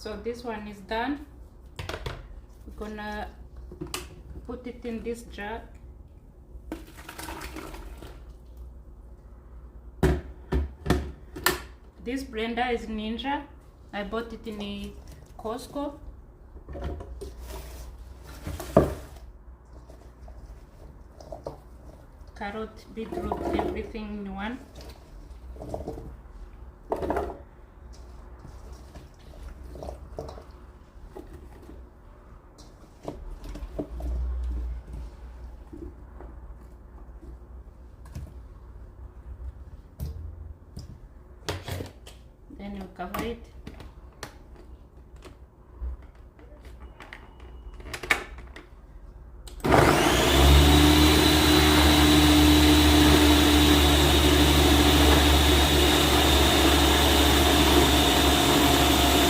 So this one is done. We're gonna put it in this jar. This blender is Ninja. I bought it in a Costco. Carrot, beetroot, everything in one.